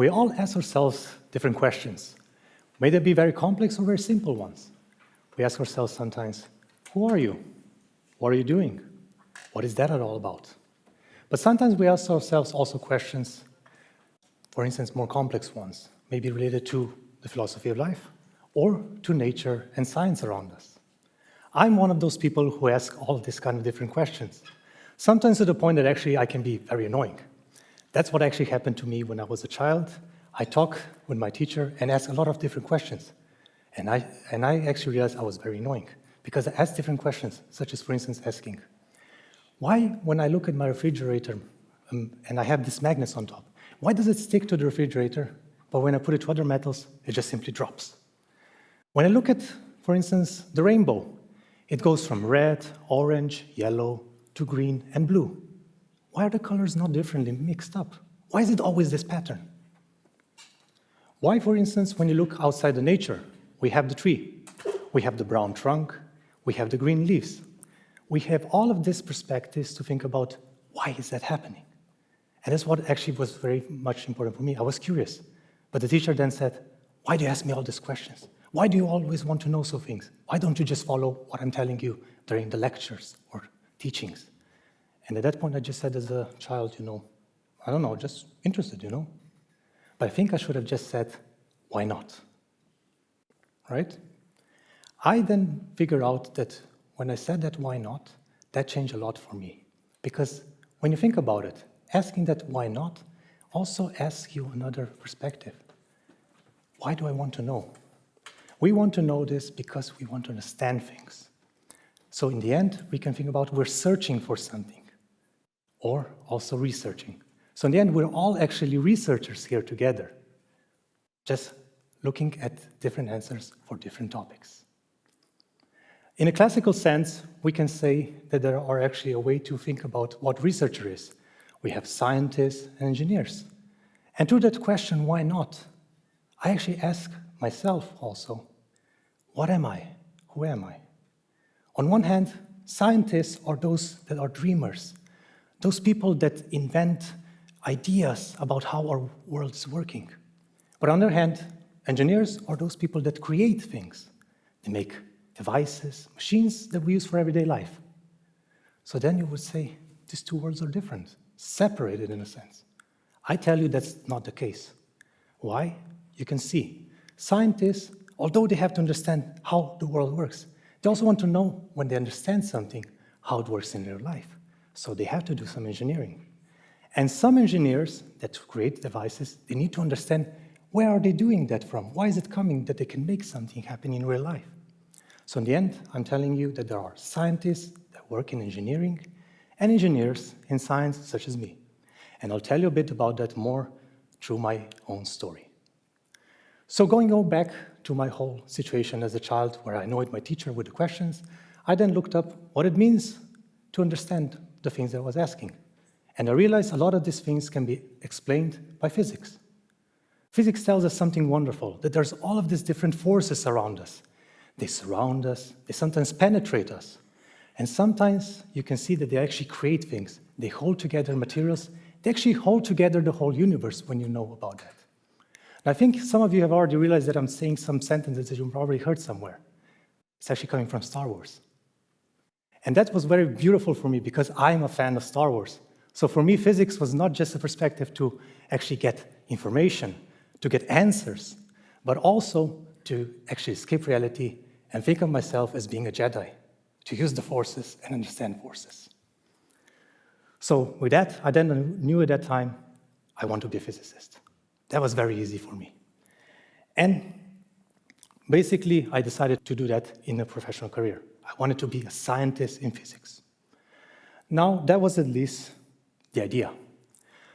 We all ask ourselves different questions. May they be very complex or very simple ones. We ask ourselves sometimes, who are you? What are you doing? What is that at all about? But sometimes we ask ourselves also questions, for instance, more complex ones, maybe related to the philosophy of life or to nature and science around us. I'm one of those people who ask all of these kind of different questions, sometimes to the point that actually I can be very annoying. That's what actually happened to me when I was a child. I talked with my teacher and asked a lot of different questions. And I actually realized I was very annoying because I asked different questions, such as, for instance, asking, why, when I look at my refrigerator and I have these magnets on top, why does it stick to the refrigerator, but when I put it to other metals, it just simply drops? When I look at, for instance, the rainbow, it goes from red, orange, yellow, to green and blue. Why are the colors not differently mixed up? Why is it always this pattern? Why, for instance, when you look outside the nature, we have the tree, we have the brown trunk, we have the green leaves. We have all of these perspectives to think about why is that happening? And that's what actually was very much important for me. I was curious. But the teacher then said, why do you ask me all these questions? Why do you always want to know so things? Why don't you just follow what I'm telling you during the lectures or teachings? And at that point, I just said as a child, I don't know, just interested, But I think I should have just said, why not? Right? I then figured out that when I said that why not, that changed a lot for me. Because when you think about it, asking that why not also asks you another perspective. Why do I want to know? We want to know this because we want to understand things. So in the end, we can think about we're searching for something or also researching. So in the end, we're all actually researchers here together, just looking at different answers for different topics. In a classical sense, we can say that there are actually a way to think about what researcher is. We have scientists and engineers. And to that question, why not? I actually ask myself also, what am I? Who am I? On one hand, scientists are those that are dreamers, those people that invent ideas about how our world is working. But on the other hand, engineers are those people that create things. They make devices, machines that we use for everyday life. So then you would say, these two worlds are different, separated in a sense. I tell you that's not the case. Why? You can see. Scientists, although they have to understand how the world works, they also want to know, when they understand something, how it works in their life. So they have to do some engineering. And some engineers that create devices, they need to understand where are they doing that from? Why is it coming that they can make something happen in real life? So in the end, I'm telling you that there are scientists that work in engineering and engineers in science, such as me. And I'll tell you a bit about that more through my own story. So going back to my whole situation as a child, where I annoyed my teacher with the questions, I then looked up what it means to understand the things I was asking. And I realized a lot of these things can be explained by physics. Physics tells us something wonderful, that there's all of these different forces around us. They surround us, they sometimes penetrate us. And sometimes you can see that they actually create things. They hold together materials. They actually hold together the whole universe when you know about that. And I think some of you have already realized that I'm saying some sentences that you've probably heard somewhere. It's actually coming from Star Wars. And that was very beautiful for me because I'm a fan of Star Wars. So for me, physics was not just a perspective to actually get information, to get answers, but also to actually escape reality and think of myself as being a Jedi, to use the forces and understand forces. So with that, I then knew at that time, I want to be a physicist. That was very easy for me. And basically, I decided to do that in a professional career. I wanted to be a scientist in physics. Now, that was at least the idea.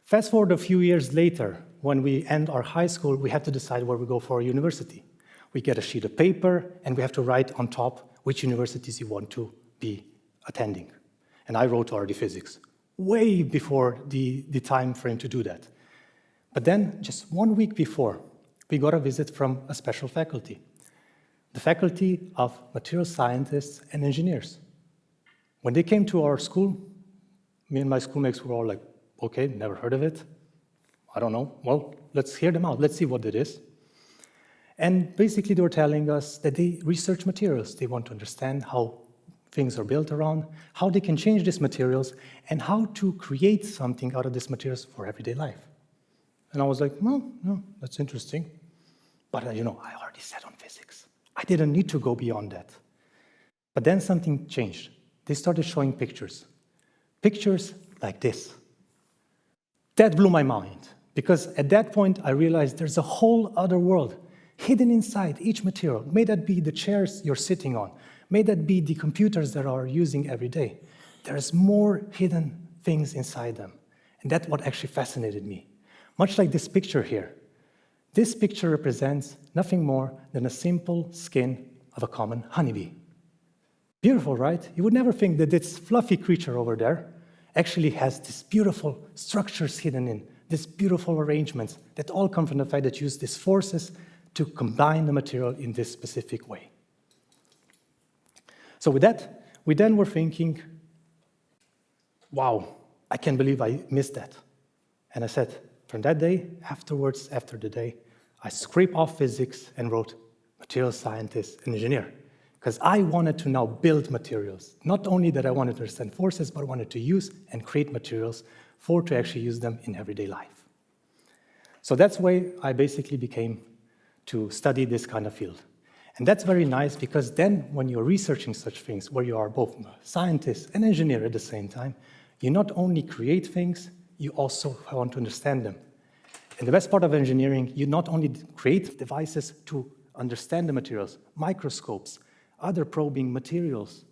Fast forward a few years later, when we end our high school, we have to decide where we go for our university. We get a sheet of paper, and we have to write on top which universities you want to be attending. And I wrote already physics, way before the time frame to do that. But then, just 1 week before, we got a visit from a special faculty, the faculty of material scientists and engineers. When they came to our school, me and my schoolmates were all like, okay, never heard of it. I don't know. Well, let's hear them out. Let's see what it is. And basically, they were telling us that they research materials. They want to understand how things are built around, how they can change these materials, and how to create something out of these materials for everyday life. And I was like, well, no, that's interesting. But, I already said on physics. I didn't need to go beyond that. But then something changed. They started showing pictures. Pictures like this. That blew my mind, because at that point, I realized there's a whole other world hidden inside each material. May that be the chairs you're sitting on. May that be the computers that are using every day. There's more hidden things inside them. And that's what actually fascinated me. Much like this picture here. This picture represents nothing more than a simple skin of a common honeybee. Beautiful, right? You would never think that this fluffy creature over there actually has these beautiful structures hidden in, these beautiful arrangements that all come from the fact that you use these forces to combine the material in this specific way. So with that, we then were thinking, wow, I can't believe I missed that. And I said, from that day, afterwards, after the day, I scraped off physics and wrote material scientist and engineer, because I wanted to now build materials. Not only that I wanted to understand forces, but I wanted to use and create materials to actually use them in everyday life. So that's why I basically became to study this kind of field. And that's very nice, because then when you're researching such things, where you are both a scientist and engineer at the same time, you not only create things, you also want to understand them. And the best part of engineering, you not only create devices to understand the materials, microscopes, other probing materials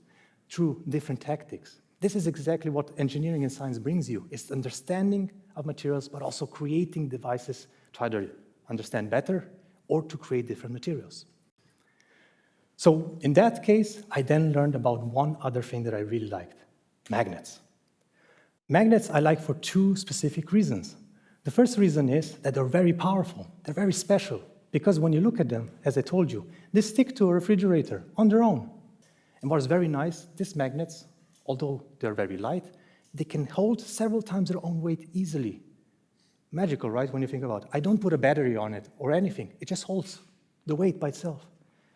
through different tactics. This is exactly what engineering and science brings you. It's understanding of materials, but also creating devices to either understand better or to create different materials. So in that case, I then learned about one other thing that I really liked, magnets. Magnets I like for two specific reasons. The first reason is that they're very powerful, they're very special, because when you look at them, as I told you, they stick to a refrigerator on their own. And what's very nice, these magnets, although they're very light, they can hold several times their own weight easily. Magical, right, when you think about it. I don't put a battery on it or anything, it just holds the weight by itself.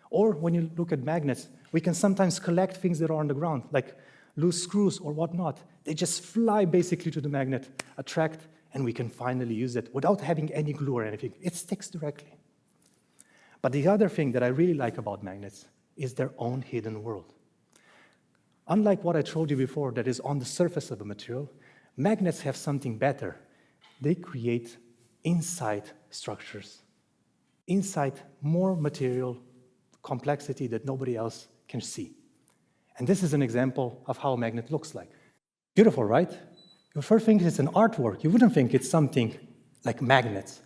Or when you look at magnets, we can sometimes collect things that are on the ground, like loose screws or whatnot. They just fly basically to the magnet, attract, and we can finally use it without having any glue or anything. It sticks directly. But the other thing that I really like about magnets is their own hidden world. Unlike what I told you before that is on the surface of a material, magnets have something better. They create inside structures, inside more material complexity that nobody else can see. And this is an example of how a magnet looks like. Beautiful, right? You first think it's an artwork. You wouldn't think it's something like magnets.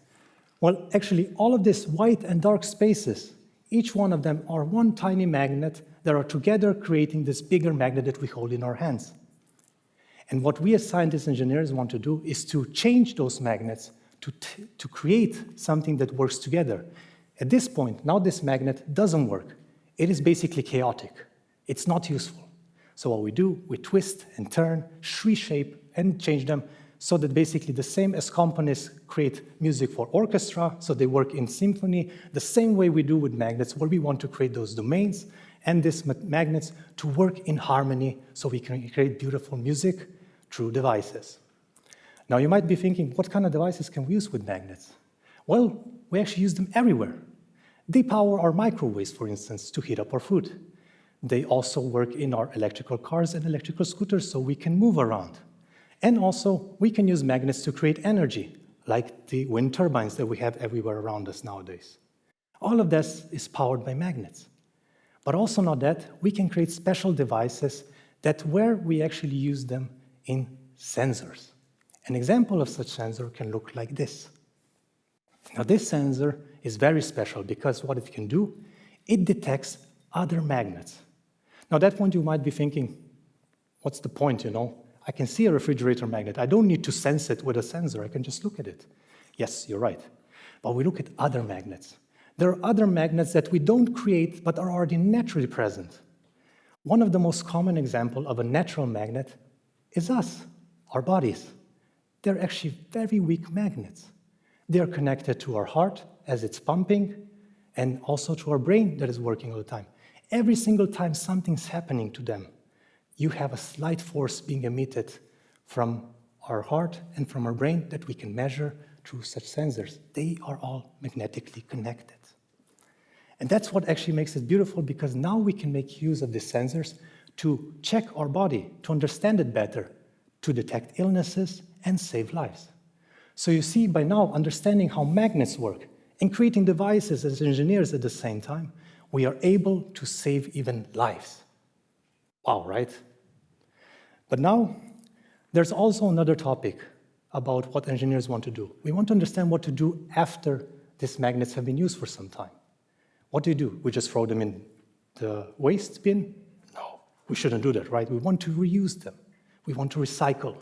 Well, actually, all of these white and dark spaces, each one of them are one tiny magnet that are together creating this bigger magnet that we hold in our hands. And what we as scientists and engineers want to do is to change those magnets to create something that works together. At this point, now this magnet doesn't work. It is basically chaotic. It's not useful. So what we do, we twist and turn, reshape, and change them so that basically the same as componists create music for orchestra, so they work in symphony, the same way we do with magnets, where we want to create those domains and these magnets to work in harmony so we can create beautiful music through devices. Now you might be thinking, what kind of devices can we use with magnets? Well, we actually use them everywhere. They power our microwaves, for instance, to heat up our food. They also work in our electrical cars and electrical scooters so we can move around. And also, we can use magnets to create energy, like the wind turbines that we have everywhere around us nowadays. All of this is powered by magnets. But also not that, we can create special devices that where we actually use them in sensors. An example of such sensor can look like this. Now this sensor is very special because what it can do, it detects other magnets. Now at that point you might be thinking, what's the point, I can see a refrigerator magnet. I don't need to sense it with a sensor. I can just look at it. Yes, you're right. But we look at other magnets. There are other magnets that we don't create but are already naturally present. One of the most common examples of a natural magnet is us, our bodies. They're actually very weak magnets. They are connected to our heart as it's pumping, and also to our brain that is working all the time. Every single time something's happening to them, you have a slight force being emitted from our heart and from our brain that we can measure through such sensors. They are all magnetically connected. And that's what actually makes it beautiful, because now we can make use of these sensors to check our body, to understand it better, to detect illnesses and save lives. So you see, by now understanding how magnets work and creating devices as engineers at the same time, we are able to save even lives. Wow, right? But now, there's also another topic about what engineers want to do. We want to understand what to do after these magnets have been used for some time. What do? We just throw them in the waste bin? No, we shouldn't do that, right? We want to reuse them. We want to recycle.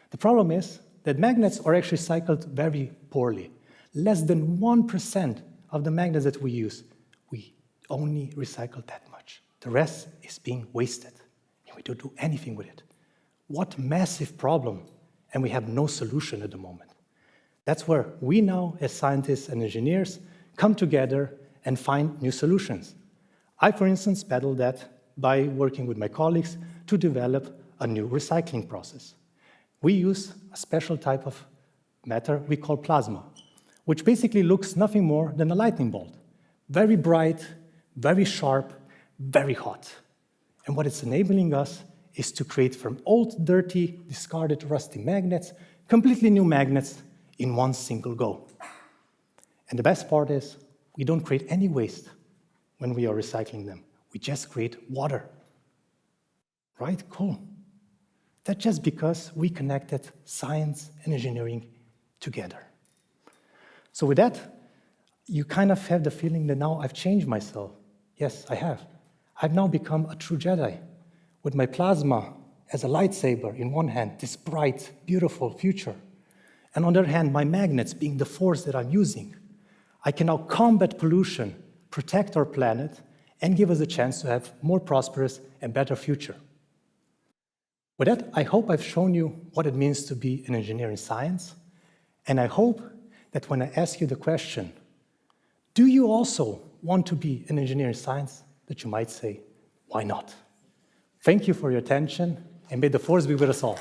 The problem is that magnets are actually cycled very poorly. Less than 1% of the magnets that we use, we only recycle that much. The rest is being wasted, and we don't do anything with it. What massive problem, and we have no solution at the moment. That's where we now, as scientists and engineers, come together and find new solutions. I, for instance, paddled that by working with my colleagues to develop a new recycling process. We use a special type of matter we call plasma, which basically looks nothing more than a lightning bolt. Very bright, very sharp, very hot. And what it's enabling us is to create from old, dirty, discarded, rusty magnets, completely new magnets in one single go. And the best part is, we don't create any waste when we are recycling them. We just create water. Right? Cool. That's just because we connected science and engineering together. So with that, you kind of have the feeling that now I've changed myself. Yes, I have. I've now become a true Jedi, with my plasma as a lightsaber in one hand, this bright, beautiful future. And on the other hand, my magnets being the force that I'm using. I can now combat pollution, protect our planet, and give us a chance to have more prosperous and better future. With that, I hope I've shown you what it means to be an engineer in science, and I hope that when I ask you the question, do you also want to be an engineer in science, that you might say, why not? Thank you for your attention, and may the force be with us all.